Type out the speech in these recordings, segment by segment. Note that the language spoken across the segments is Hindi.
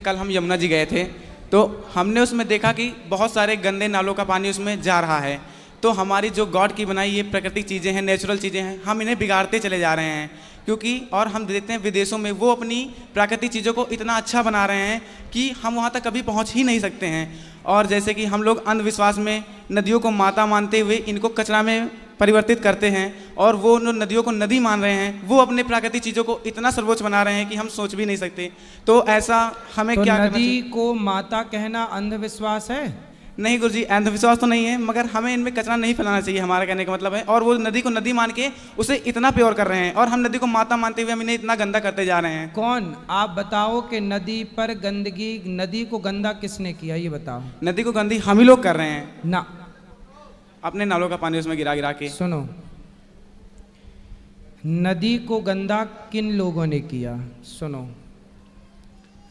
कल हम यमुना जी गए थे तो हमने उसमें देखा कि बहुत सारे गंदे नालों का पानी उसमें जा रहा है। तो हमारी जो गॉड की बनाई ये प्राकृतिक चीज़ें हैं, नेचुरल चीज़ें हैं, हम इन्हें बिगाड़ते चले जा रहे हैं। क्योंकि और हम देखते हैं विदेशों में वो अपनी प्राकृतिक चीज़ों को इतना अच्छा बना रहे हैं कि हम वहाँ तक कभी पहुँच ही नहीं सकते हैं। और जैसे कि हम लोग अंधविश्वास में नदियों को माता मानते हुए इनको कचरा में परिवर्तित करते हैं, और वो नदियों को नदी मान रहे हैं, वो अपने प्राकृतिक चीज़ों को इतना सर्वोच्च बना रहे हैं कि हम सोच भी नहीं सकते। तो ऐसा हमें तो क्या करना नदी चाहिए? को माता कहना अंधविश्वास है? नहीं गुरुजी, अंधविश्वास तो नहीं है, मगर हमें इनमें कचरा नहीं फैलाना चाहिए, हमारा कहने का मतलब है। और वो नदी को नदी मान के उसे इतना प्योर कर रहे हैं, और हम नदी को माता मानते हुए हम इन्हें इतना गंदा करते जा रहे हैं। कौन? आप बताओ कि नदी पर गंदगी, नदी को गंदा किसने किया, ये बताओ। नदी को गंदी हम ही लोग कर रहे हैं ना, अपने नालों का पानी उसमें गिरा गिरा के। सुनो, नदी को गंदा किन लोगों ने किया? सुनो,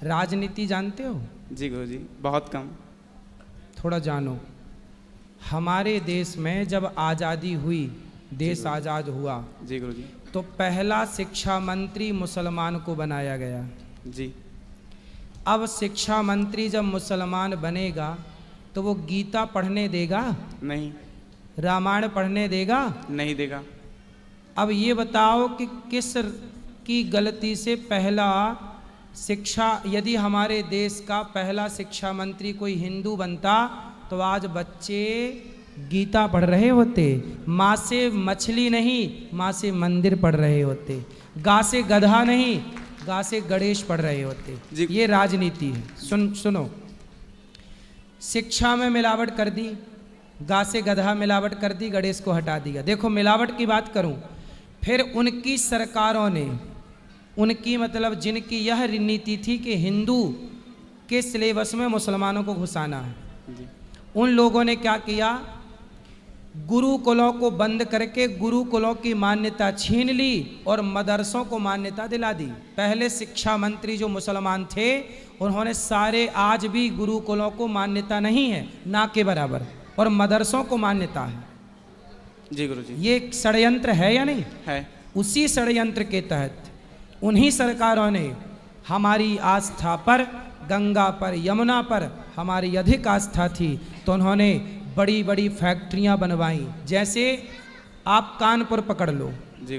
राजनीति जानते हो? जी गुरुजी, बहुत कम। थोड़ा जानो। हमारे देश में जब आज़ादी हुई, देश आज़ाद हुआ, जी गुरुजी। तो पहला शिक्षा मंत्री मुसलमान को बनाया गया। जी। अब शिक्षा मंत्री जब मुसलमान बनेगा तो वो गीता पढ़ने देगा? नहीं। रामायण पढ़ने देगा? नहीं देगा। अब ये बताओ कि किस की गलती से पहला शिक्षा, यदि हमारे देश का पहला शिक्षा मंत्री कोई हिंदू बनता तो आज बच्चे गीता पढ़ रहे होते, माँ से मछली नहीं माँ से मंदिर पढ़ रहे होते, गा से गधा नहीं गा से गणेश पढ़ रहे होते। ये राजनीति है। सुनो, शिक्षा में मिलावट कर दी, गा से गधा मिलावट कर दी, गणेश को हटा दिया। देखो, मिलावट की बात करूं, फिर उनकी सरकारों ने, उनकी मतलब जिनकी यह नीति थी कि हिंदू के सिलेबस में मुसलमानों को घुसाना है, उन लोगों ने क्या किया? गुरुकुलों को बंद करके गुरुकुलों की मान्यता छीन ली और मदरसों को मान्यता दिला दी। पहले शिक्षा मंत्री जो मुसलमान थे उन्होंने सारे, आज भी गुरुकुलों को मान्यता नहीं है, ना के बराबर, और मदरसों को मान्यता है। जी गुरुजी। ये एक षड्यंत्र है या नहीं है? उसी षड्यंत्र के तहत उन्हीं सरकारों ने हमारी आस्था पर, गंगा पर, यमुना पर हमारी अधिक आस्था थी, तो उन्होंने बड़ी बड़ी फैक्ट्रियां बनवाई। जैसे आप कानपुर पकड़ लो,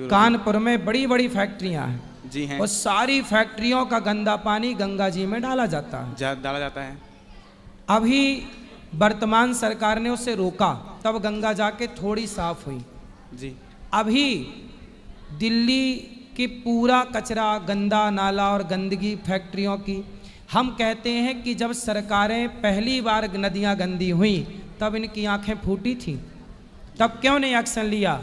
कानपुर में बड़ी बड़ी फैक्ट्रियां हैं। जी हैं। और सारी फैक्ट्रियों का गंदा पानी गंगा जी में डाला जाता है। डाला जाता है। अभी वर्तमान सरकार ने उसे रोका, तब गंगा जाके थोड़ी साफ हुई। जी। अभी दिल्ली की पूरा कचरा, गंदा नाला और गंदगी फैक्ट्रियों की, हम कहते हैं कि जब सरकारें पहली बार नदियां गंदी हुई तब इनकी आंखें फूटी थी। तब क्यों नहीं एक्शन लिया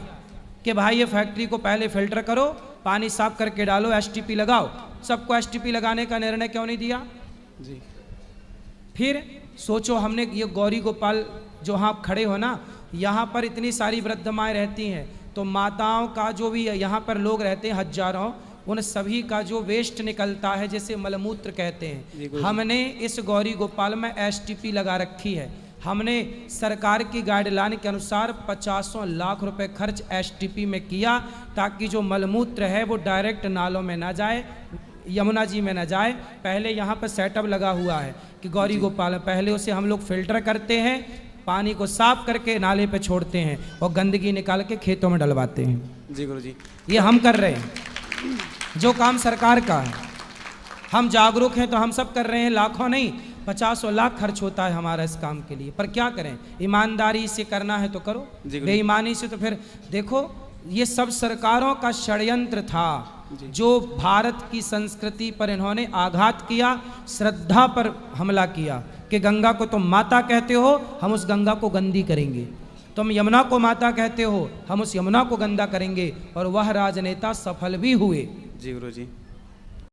कि भाई ये फैक्ट्री को पहले फिल्टर करो, पानी साफ करके डालो, एसटीपी लगाओ? सबको एसटीपी लगाने का निर्णय क्यों नहीं दिया? जी। फिर सोचो, हमने ये गौरी गोपाल जो आप खड़े हो ना, यहाँ पर इतनी सारी वृद्ध माएँ रहती हैं, तो माताओं का जो भी यहाँ पर लोग रहते हैं हजारों, उन सभी का जो वेस्ट निकलता है, जैसे मलमूत्र कहते हैं, हमने इस गौरी गोपाल में एसटीपी लगा रखी है। हमने सरकार की गाइडलाइन के अनुसार 50 लाख रुपए खर्च एसटीपी में किया, ताकि जो मलमूत्र है वो डायरेक्ट नालों में ना जाए, यमुना जी में न जाए। पहले यहाँ पर सेटअप लगा हुआ है कि गौरी गोपाल, पहले उसे हम लोग फिल्टर करते हैं, पानी को साफ करके नाले पे छोड़ते हैं और गंदगी निकाल के खेतों में डलवाते हैं। जी गुरुजी। ये हम कर रहे हैं, जो काम सरकार का है। हम जागरूक हैं तो हम सब कर रहे हैं, लाखों नहीं 50 लाख खर्च होता है हमारा इस काम के लिए। पर क्या करें, ईमानदारी से करना है तो करो, बेईमानी से तो फिर देखो, ये सब सरकारों का षड्यंत्र था, जो भारत की संस्कृति पर इन्होंने आघात किया, श्रद्धा पर हमला किया कि गंगा को तुम माता कहते हो, हम उस गंगा को गंदी करेंगे। तुम यमुना को माता कहते हो, हम उस यमुना को गंदा करेंगे। और वह राजनेता सफल भी हुए। जी गुरुजी।